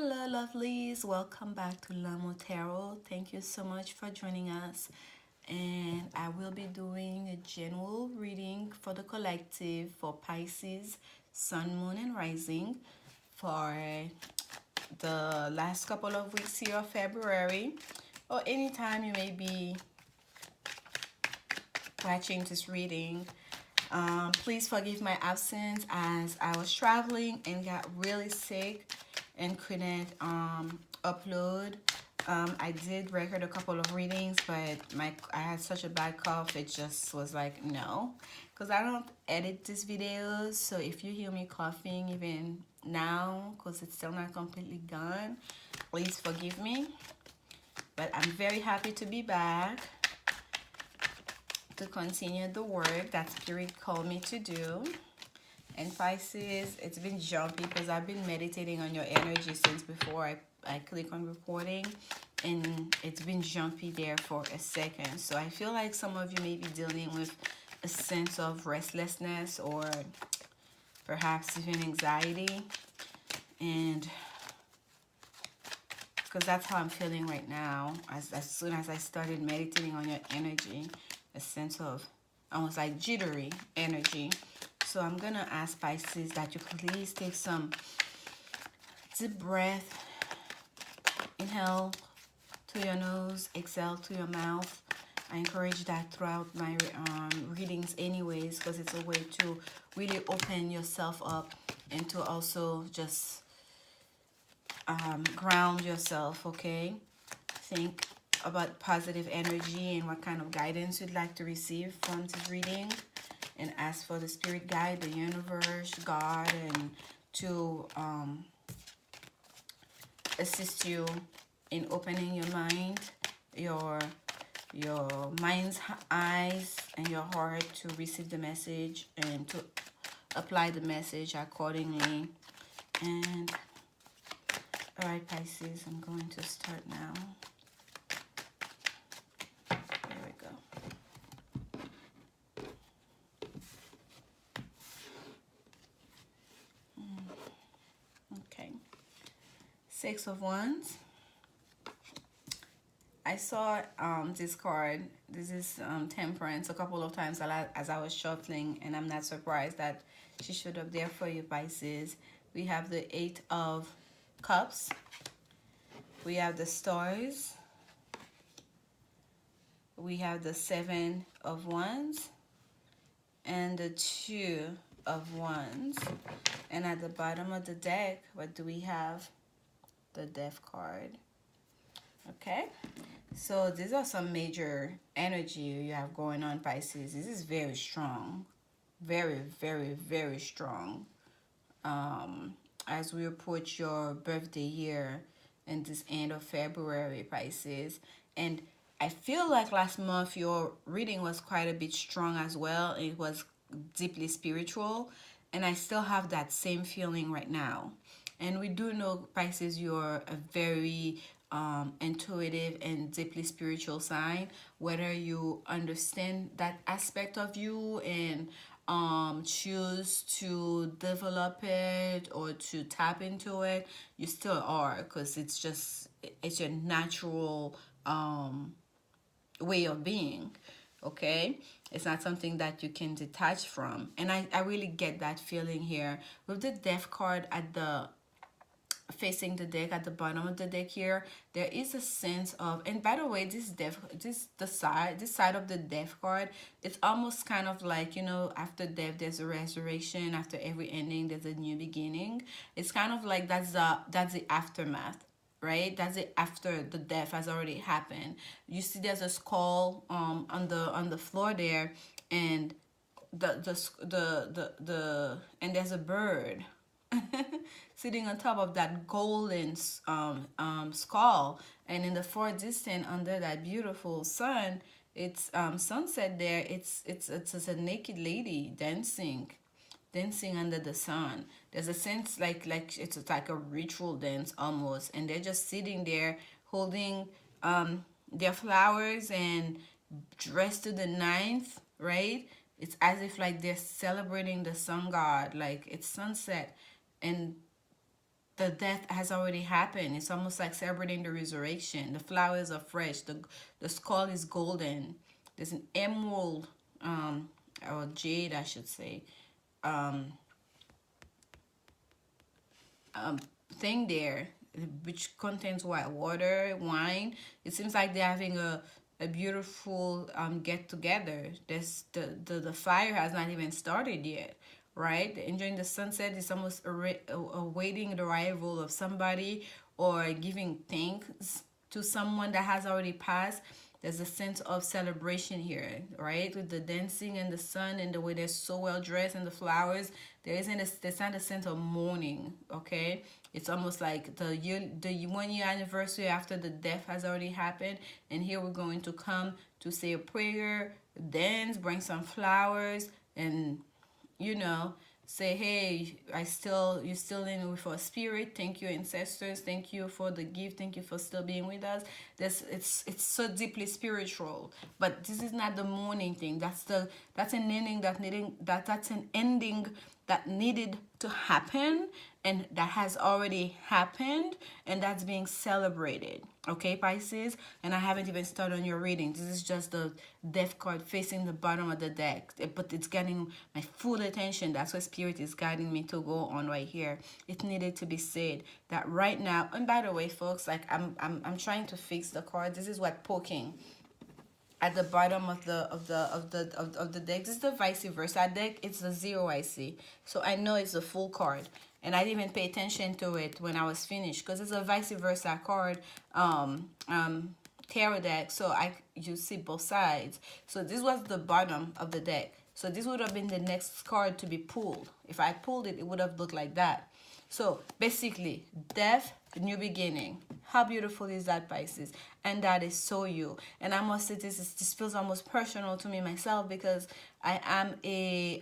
Hello, lovelies. Welcome back to Lanmou Tarot. Thank you so much for joining us. And I will be doing a general reading for the collective for Pisces, Sun, Moon, and Rising for the last couple of weeks here of February, or anytime you may be watching this reading. Please forgive my absence as I was traveling and got really sick and couldn't upload. I did record a couple of readings, but I had such a bad cough, it just was like no, because I don't edit these videos. So if you hear me coughing even now, because it's still not completely gone, please forgive me. But I'm very happy to be back to continue the work that Spirit called me to do. And Pisces, it's been jumpy because I've been meditating on your energy since before I click on recording, and it's been jumpy there for a second. So I feel like some of you may be dealing with a sense of restlessness or perhaps even anxiety, and because that's how I'm feeling right now. As soon as I started meditating on your energy, a sense of almost like jittery energy. So I'm going to ask Pisces that you please take some deep breath. Inhale to your nose, exhale to your mouth. I encourage that throughout my readings anyways, because it's a way to really open yourself up and to also just ground yourself, okay? Think about positive energy and what kind of guidance you'd like to receive from this reading, and ask for the spirit guide, the universe, God, and to assist you in opening your mind, your mind's eyes and your heart to receive the message and to apply the message accordingly. And all right, Pisces, I'm going to start now. There we go. Okay. Six of Wands. I saw this card. This is Temperance a couple of times as I was shuffling, and I'm not surprised that she showed up there for you, Pisces. We have the Eight of Cups. We have the Stars. We have the Seven of Wands and the Two of Wands. And at the bottom of the deck, what do we have? The Death card. Okay, so these are some major energy you have going on, Pisces. This is very strong, very, very, very strong. As we approach your birthday year in this end of February, Pisces. And I feel like last month your reading was quite a bit strong as well. It was deeply spiritual, and I still have that same feeling right now. And we do know, Pisces, you're a very intuitive and deeply spiritual sign. Whether you understand that aspect of you and choose to develop it or to tap into it, you still are, because it's your natural way of being. Okay, it's not something that you can detach from, and I really get that feeling here with the Death card at the facing the deck at the bottom of the deck here. There is a sense of, and by the way, this side of the Death card, it's almost kind of like, you know, after death there's a resurrection, after every ending there's a new beginning. It's kind of like that's the aftermath, right? That's it, after the death has already happened. You see there's a skull on the floor there, and the and there's a bird sitting on top of that golden skull, and in the far distance under that beautiful sun, it's sunset there. It's a naked lady dancing under the sun. There's a sense like it's like a ritual dance almost, and they're just sitting there holding their flowers and dressed to the ninth, right? It's as if like they're celebrating the sun god, like it's sunset, and the death has already happened. It's almost like celebrating the resurrection. The flowers are fresh. The skull is golden. There's an emerald, or jade, I should say, um, um, thing there, which contains white water, wine. It seems like they're having a beautiful get together. The fire has not even started yet, right? Enjoying the sunset is almost awaiting the arrival of somebody, or giving thanks to someone that has already passed. There's a sense of celebration here, right? With the dancing and the sun and the way they're so well dressed and the flowers, there's not a sense of mourning, okay? It's almost like the 1 year anniversary after the death has already happened, and here we're going to come to say a prayer, dance, bring some flowers, and you know, say, hey, you're still in with our spirit. Thank you, ancestors. Thank you for the gift. Thank you for still being with us. It's so deeply spiritual. But this is not the mourning thing. That's an ending that's an ending that needed to happen, and that has already happened, and that's being celebrated. Okay, Pisces? And I haven't even started on your reading. This is just the death card facing the bottom of the deck, but it's getting my full attention. That's what spirit is guiding me to go on right here. It needed to be said that right now. And by the way, folks, like I'm trying to fix the card. This is what poking at the bottom of the deck. This is the vice versa deck. It's the zero I see, so I know it's a full card, and I didn't even pay attention to it when I was finished because it's a vice versa card, tarot deck. So you see both sides. So this was the bottom of the deck. So this would have been the next card to be pulled. If I pulled it, it would have looked like that. So basically, death, new beginning. How beautiful is that, Pisces? And that is so you. And I must say, this feels almost personal to me myself, because I am a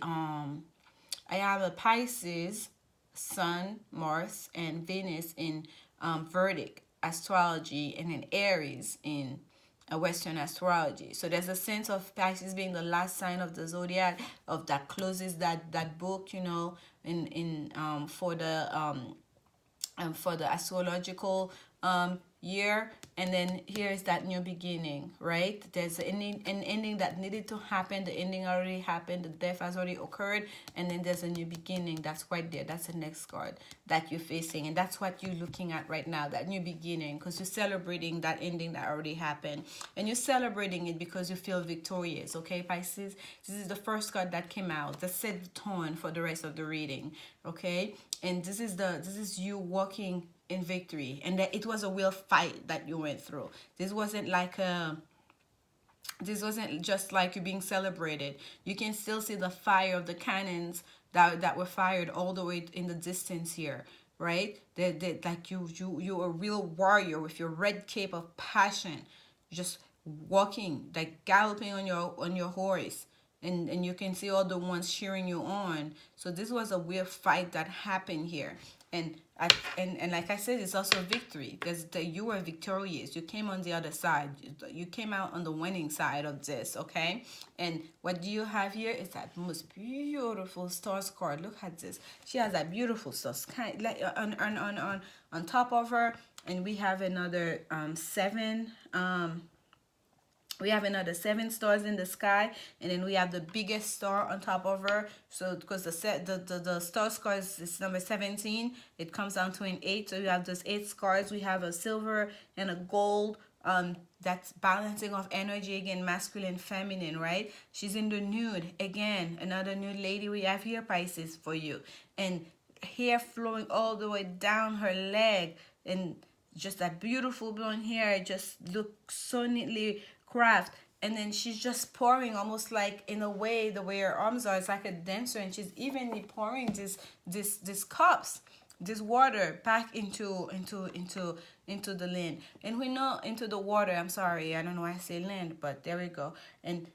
Pisces, Sun, Mars, and Venus in Vedic astrology, and in Aries in Western astrology. So there's a sense of Pisces being the last sign of the zodiac, of that closes that book, in for the astrological year. And then here's that new beginning, right? There's an ending that needed to happen. The ending already happened. The death has already occurred. And then there's a new beginning. That's right there. That's the next card that you're facing. And that's what you're looking at right now, that new beginning, because you're celebrating that ending that already happened. And you're celebrating it because you feel victorious, okay, Pisces? This is the first card that came out that set the tone for the rest of the reading, okay? And this is you walking in victory, and that it was a real fight that you went through. This wasn't just like you being celebrated. You can still see the fire of the cannons that were fired all the way in the distance here, right? Like you're a real warrior with your red cape of passion, just walking, like galloping on your horse, and you can see all the ones cheering you on. So this was a weird fight that happened here. And like I said, it's also victory. You were victorious. You came on the other side. You came out on the winning side of this, okay? And what do you have here is that most beautiful stars card. Look at this. She has that beautiful stars like on top of her, and we have another seven. We have another 7 stars in the sky, and then we have the biggest star on top of her. So because the star score is number 17, it comes down to an 8. So you have those 8 stars. We have a silver and a gold. That's balancing of energy again, masculine, feminine, right? She's in the nude again. Another nude lady we have here, Pisces, for you, and hair flowing all the way down her leg, and just that beautiful blonde hair just looks so neatly craft. And then she's just pouring, almost like in a way, the way her arms are, it's like a dancer, and she's evenly pouring this cups, this water back into the land. And we know into the water, I'm sorry, I don't know why I say land, but there we go. And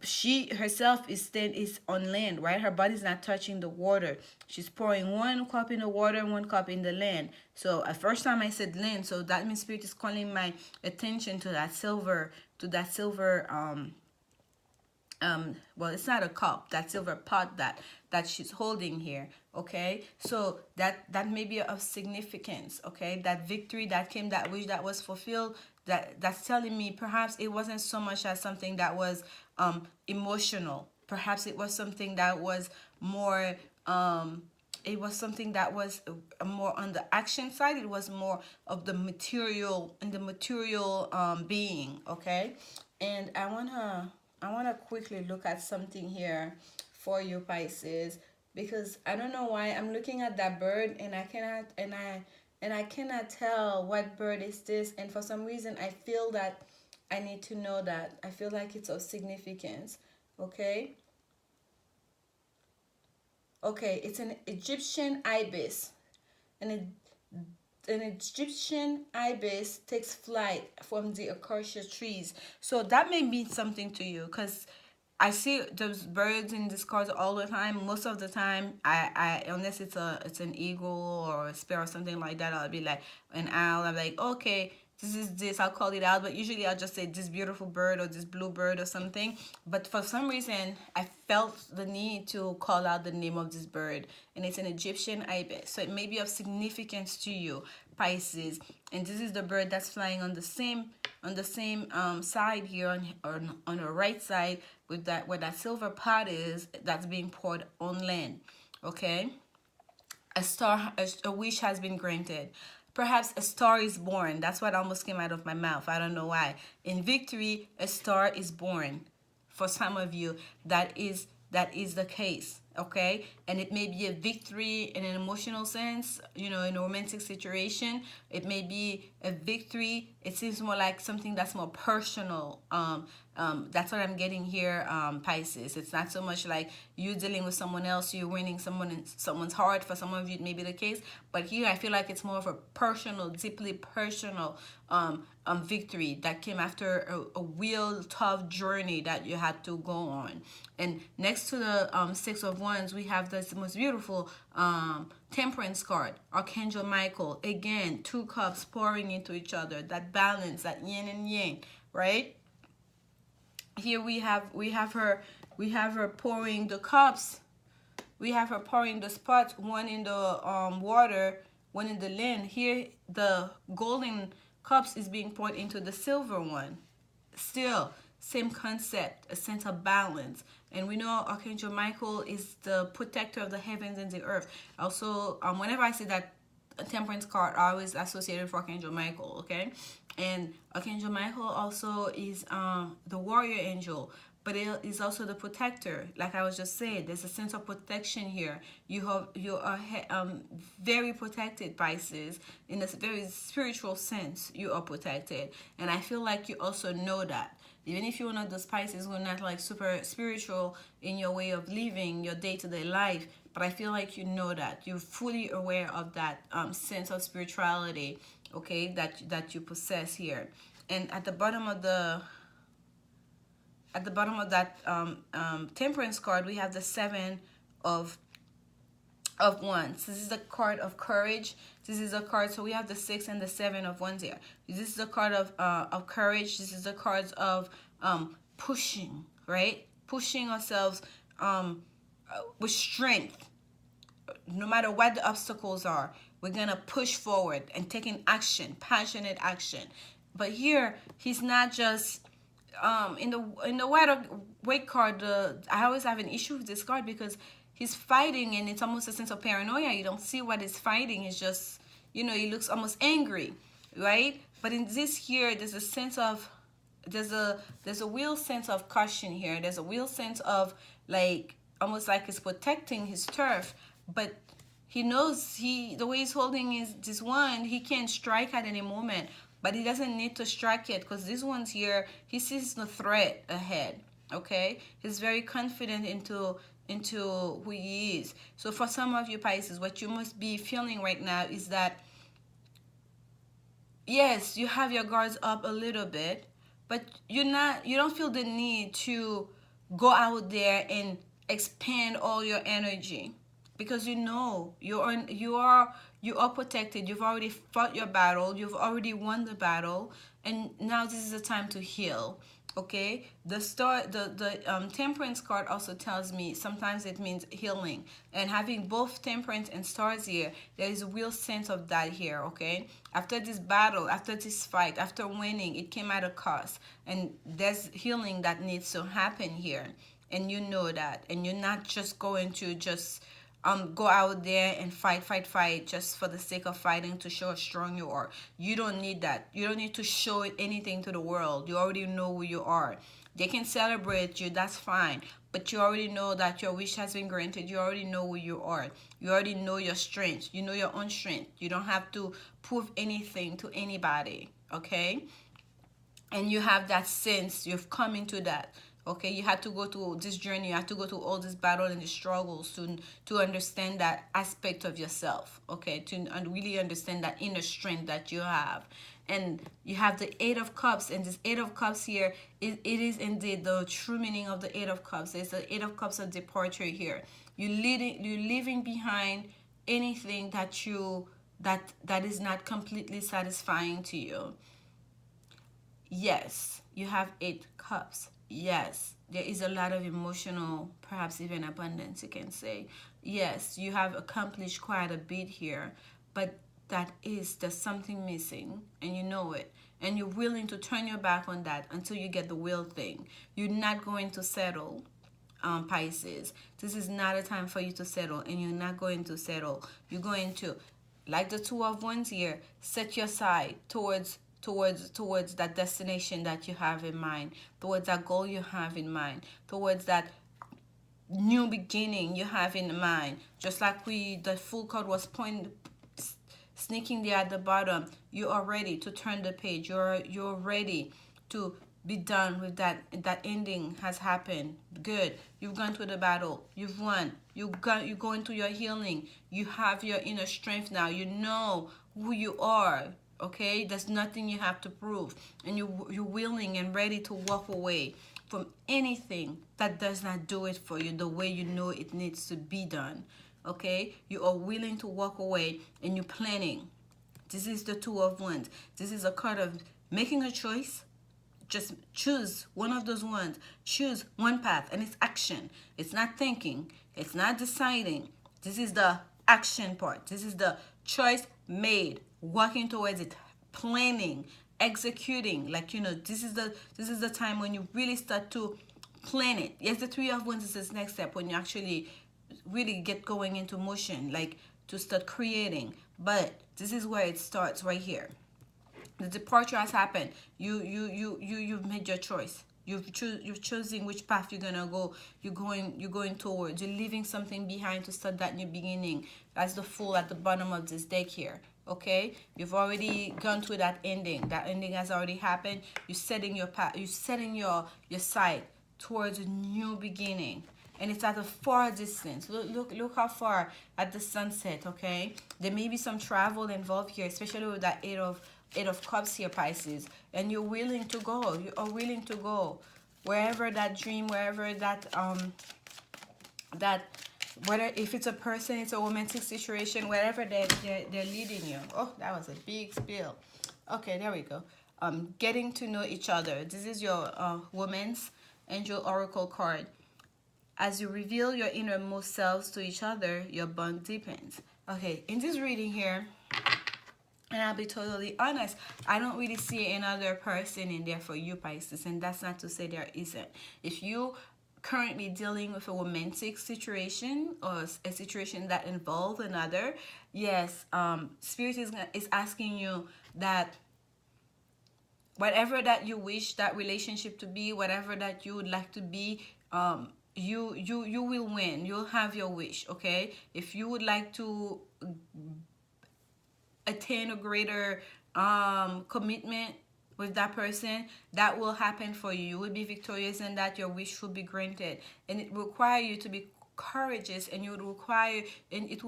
she herself is on land, right? Her body's not touching the water. She's pouring 1 cup in the water and 1 cup in the land. So at first time I said land, so that means spirit is calling my attention to that silver well, it's not a cup, that silver pot that she's holding here. Okay, so that may be of significance. Okay, that victory that came, that wish that was fulfilled, that's telling me perhaps it wasn't so much as something that was emotional. Perhaps it was something that was more it was something that was more on the action side. It was more of the material, in the material being. Okay, and I wanna quickly look at something here for you, Pisces, because I don't know why I'm looking at that bird and I cannot tell what bird is this, and for some reason I feel that I need to know that. I feel like it's of significance. Okay, okay, it's an Egyptian ibis, and an Egyptian ibis takes flight from the acacia trees. So that may mean something to you, because I see those birds in this card all the time. Most of the time, I unless it's an eagle or a sparrow or something like that, I'll be like an owl. I'm like, okay, this is this. I'll call it out, but usually I'll just say this beautiful bird or this blue bird or something. But for some reason, I felt the need to call out the name of this bird, and it's an Egyptian ibis. So it may be of significance to you, Pisces. And this is the bird that's flying on the same side here on the right side with that, where that silver pot is, that's being poured on land. Okay, a wish has been granted. Perhaps a star is born. That's what almost came out of my mouth. I don't know why. In victory, a star is born. For some of you, that is the case. Okay, and it may be a victory in an emotional sense, in a romantic situation. It may be a victory. It seems more like something that's more personal. That's what I'm getting here, Pisces. It's not so much like you dealing with someone else, you're winning someone's heart. For some of you, it may be the case, but here I feel like it's more of a personal, deeply personal victory that came after a real tough journey that you had to go on. And next to the Six of Wands, we have this most beautiful Temperance card, Archangel Michael. Again, two cups pouring into each other. That balance, that yin and yang, right? Here we have her pouring the cups. We have her pouring the spots, one in the water, one in the land. Here the golden cups is being poured into the silver one. Still, same concept, a sense of balance. And we know Archangel Michael is the protector of the heavens and the earth. Also, whenever I see that Temperance card, I always associated with Archangel Michael. Okay, and Archangel Michael also is the warrior angel, but it is also the protector. Like I was just saying, there's a sense of protection here. You are very protected, Pisces, in a very spiritual sense. You are protected, and I feel like you also know that. Even if you're one of those Pisces who are not like super spiritual in your way of living your day-to-day life, but I feel like you know that. You're fully aware of that sense of spirituality, okay, that you possess here. And at the bottom of that Temperance card, we have the Seven of Wands. This is the card of courage. This is a card, so we have the Six and the Seven of Wands here. This is the card of courage. This is the cards of pushing, right? Pushing ourselves with strength. No matter what the obstacles are, we're gonna push forward and taking action, passionate action. But here, he's not just in the white card. I always have an issue with this card because he's fighting, and it's almost a sense of paranoia. You don't see what he's fighting. It's just, he looks almost angry, right? But in this here, there's a sense of there's a real sense of caution here. There's a real sense of like almost like he's protecting his turf, but he knows the way he's holding this one, he can strike at any moment, but he doesn't need to strike it because this one's here. He sees the threat ahead. Okay, he's very confident into who he is. So for some of you Pisces, what you must be feeling right now is that yes, you have your guards up a little bit, but you don't feel the need to go out there and expand all your energy because you are protected. You've already fought your battle. You've already won the battle, and now this is the time to heal. Okay, the star, the temperance card also tells me sometimes it means healing, and having both temperance and stars here, there is a real sense of that here. Okay, after this battle, after this fight, after winning, it came at a cost, and there's healing that needs to happen here, and you know that, and you're not just going to just go out there and fight just for the sake of fighting to show how strong you are. You don't need that. You don't need to show anything to the world. You already know who you are. They can celebrate you, that's fine, but you already know that your wish has been granted. You already know who you are. You already know your strength. You know your own strength. You don't have to prove anything to anybody. Okay, and you have that sense, you've come into that. Okay, you had to go through this journey, you had to go through all this battle and the struggles to understand that aspect of yourself. Okay, to really understand that inner strength that you have. And you have the Eight of Cups, and this Eight of Cups here, it is indeed the true meaning of the Eight of Cups. It's the Eight of Cups of departure here. You're leaving behind anything that is not completely satisfying to you. Yes, you have Eight Cups. Yes, there is a lot of emotional, perhaps even abundance, you can say. Yes, you have accomplished quite a bit here, but there's something missing, and you know it. And you're willing to turn your back on that until you get the real thing. You're not going to settle, Pisces. This is not a time for you to settle, and you're not going to settle. You're going to, like the Two of Wands here, set your side towards that destination that you have in mind, towards that goal you have in mind, towards that new beginning you have in mind. Just like the full card was sneaking there at the bottom, you are ready to turn the page. You're ready to be done with that ending has happened. Good, you've gone through the battle, you've won, you're going through your healing, you have your inner strength now, you know who you are. Okay, there's nothing you have to prove, and you're willing and ready to walk away from anything that does not do it for you the way you know it needs to be done. Okay, you are willing to walk away, and you're planning. This is the Two of Wands. This is a card of making a choice. Just choose one of those ones. Choose one path, and it's action. It's not thinking. It's not deciding. This is the action part. This is the choice made, working towards it, planning, executing. Like, this is the time when you really start to plan it. Yes, the Three of Wands is this next step when you actually really get going into motion, like to start creating. But this is where it starts right here. The departure has happened. You've made your choice. You're choosing which path you're gonna go. You're going towards. You're leaving something behind to start that new beginning. That's the Fool at the bottom of this deck here. Okay, you've already gone through that ending. That ending has already happened. You're setting your path. You're setting your sight towards a new beginning, and it's at a far distance. Look how far at the sunset. Okay, there may be some travel involved here, especially with that Eight of Cups here, Pisces, and you're willing to go. You are willing to go wherever that dream, wherever that whether if it's a person, it's a romantic situation, wherever they're leading you. Oh, that was a big spill. Okay, there we go. Getting to know each other. This is your Woman's Angel Oracle card. As you reveal your innermost selves to each other, your bond deepens. Okay, in this reading here, and I'll be totally honest, I don't really see another person in there for you, Pisces, and that's not to say there isn't. If you currently dealing with a romantic situation or a situation that involves another, yes, Spirit is asking you that whatever that you wish that relationship to be, whatever that you would like to be, you will win. You'll have your wish. Okay, if you would like to attain a greater commitment with that person, that will happen for you. You will be victorious, and that your wish will be granted. And it will require you to be courageous, and it will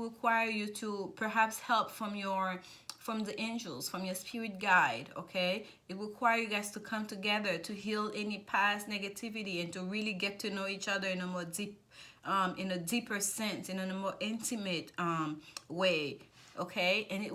require you to perhaps help from the angels, from your spirit guide. Okay, it will require you guys to come together to heal any past negativity and to really get to know each other in a more deeper sense, in a more intimate way. okay? And it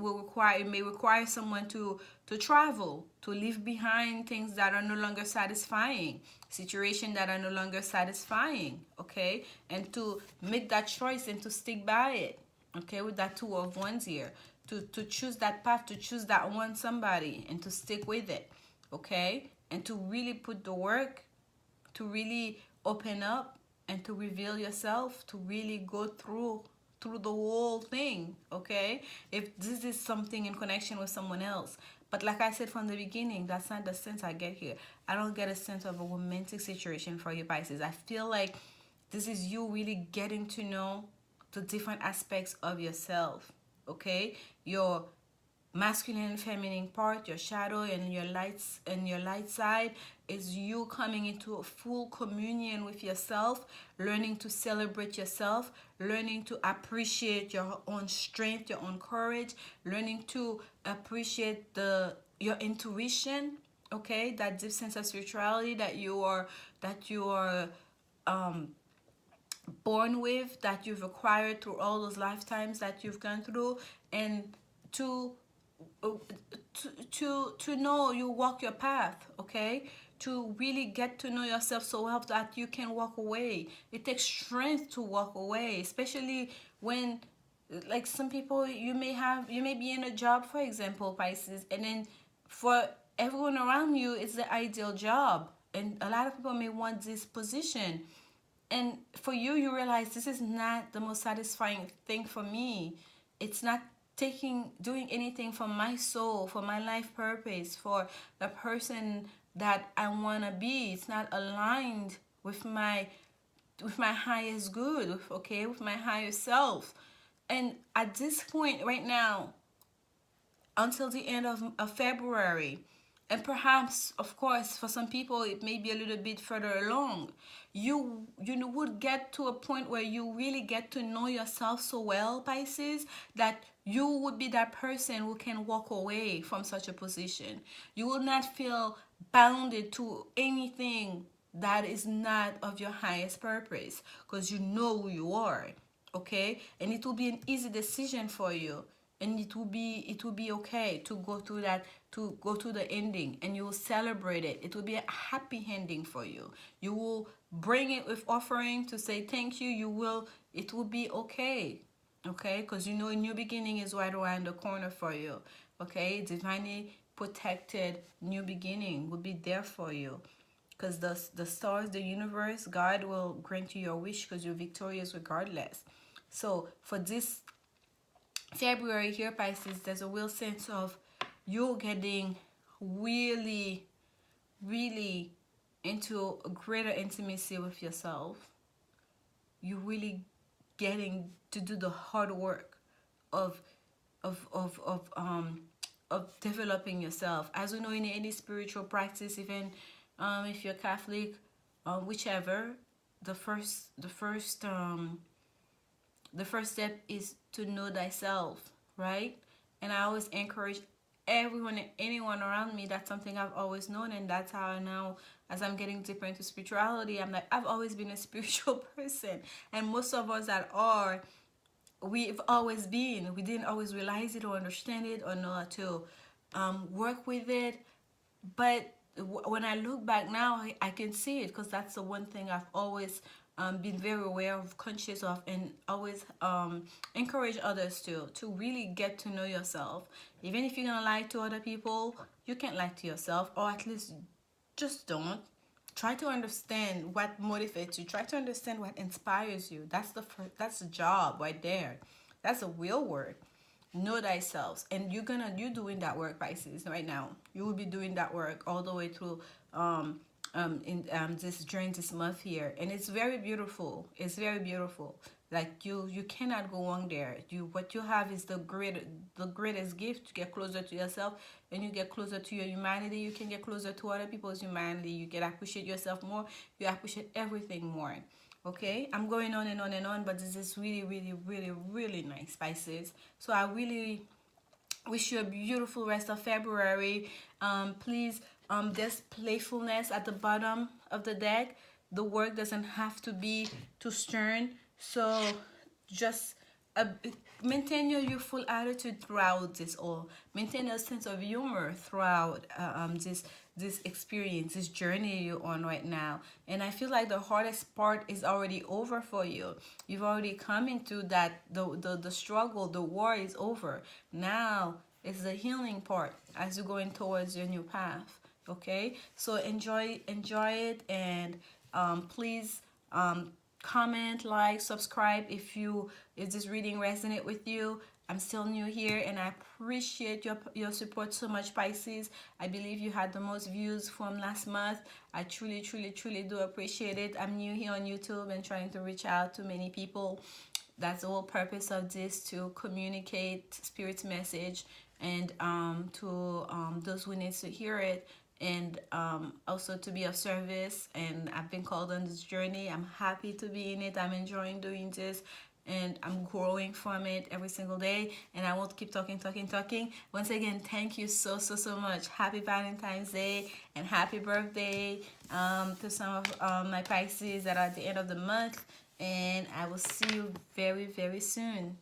may require someone to travel, to leave behind things that are no longer satisfying, situations that are no longer satisfying, okay? And to make that choice and to stick by it, okay? With that Two of Wands here, to choose that path, to choose that one somebody, and to stick with it, okay? And to really put the work, to really open up and to reveal yourself, to really go through the whole thing, okay? If this is something in connection with someone else. But like I said from the beginning, that's not the sense I get here. I don't get a sense of a romantic situation for you, Pisces. I feel like this is you really getting to know the different aspects of yourself, okay? Your masculine and feminine part, your shadow and your lights, and your light side is you coming into a full communion with yourself, learning to celebrate yourself, learning to appreciate your own strength, your own courage, learning to appreciate your intuition, okay? That deep sense of spirituality that you are um born with, that you've acquired through all those lifetimes that you've gone through, and to to know you walk your path, okay? To really get to know yourself so well that you can walk away. It takes strength to walk away, especially when, like, some people, you may be in a job, for example, Pisces, and then for everyone around you it's the ideal job, and a lot of people may want this position, and for you, you realize this is not the most satisfying thing for me. It's not doing anything for my soul, for my life purpose, for the person that I want to be. It's not aligned with my highest good, with my higher self. And at this point right now, until the end of February. And perhaps, of course, for some people, it may be a little bit further along. You would get to a point where you really get to know yourself so well, Pisces, that you would be that person who can walk away from such a position. You will not feel bounded to anything that is not of your highest purpose, because you know who you are, okay? And it will be an easy decision for you, and it will be okay to go through that, to go to the ending, and you will celebrate it. It will be a happy ending for you. You will bring it with offering to say thank you. It will be okay, okay? Because you know a new beginning is right around the corner for you, okay? Divinely protected new beginning will be there for you, because the stars, the universe, God will grant you your wish, because you're victorious regardless. So for this February here, Pisces, there's a real sense of you getting really, really into a greater intimacy with yourself. You really getting to do the hard work of of of of um of developing yourself. As we know, in any spiritual practice, even if you're Catholic, whichever, the first step is to know thyself, right? And I always encourage everyone and anyone around me. That's something I've always known, and that's how I now, as I'm getting deeper into spirituality, I'm like, I've always been a spiritual person. And most of us that are, we've always been. We didn't always realize it or understand it or know how to work with it. But when I look back now, I can see it, because that's the one thing I've always been very aware of, conscious of, and always encourage others to really get to know yourself. Even if you're gonna lie to other people, you can't lie to yourself, or at least just don't. Try to understand what motivates you. Try to understand what inspires you. That's the job right there. That's a real work. Know thyself, and you're doing that work, Pisces, right now. You will be doing that work all the way through in this during this month here, and it's very beautiful. It's very beautiful. Like, you cannot go wrong there. What you have is the greatest gift, to get closer to yourself, and you get closer to your humanity. You can get closer to other people's humanity. You can appreciate yourself more. You appreciate everything more. Okay, I'm going on and on and on, but this is really, really, really, really nice, Pisces. So I really wish you a beautiful rest of February. Please, there's playfulness at the bottom of the deck. The work doesn't have to be too stern. So just uh, maintain your youthful attitude throughout this all. Maintain a sense of humor throughout this experience, this journey you're on right now. And I feel like the hardest part is already over for you. You've already come into that, the struggle, the war is over. Now it's the healing part as you're going towards your new path. Okay, so enjoy it, and please comment, like, subscribe if this reading resonate with you. I'm still new here, and I appreciate your support so much, Pisces. I believe you had the most views from last month. I truly, truly, truly do appreciate it. I'm new here on YouTube and trying to reach out to many people. That's the whole purpose of this, to communicate spirit's message, and to those who need to hear it, and also to be of service. And I've been called on this journey. I'm happy to be in it. I'm enjoying doing this, and I'm growing from it every single day. And I won't keep talking. Once again, thank you so much. Happy Valentine's Day and happy birthday to some of my Pisces that are at the end of the month. And I will see you very, very soon.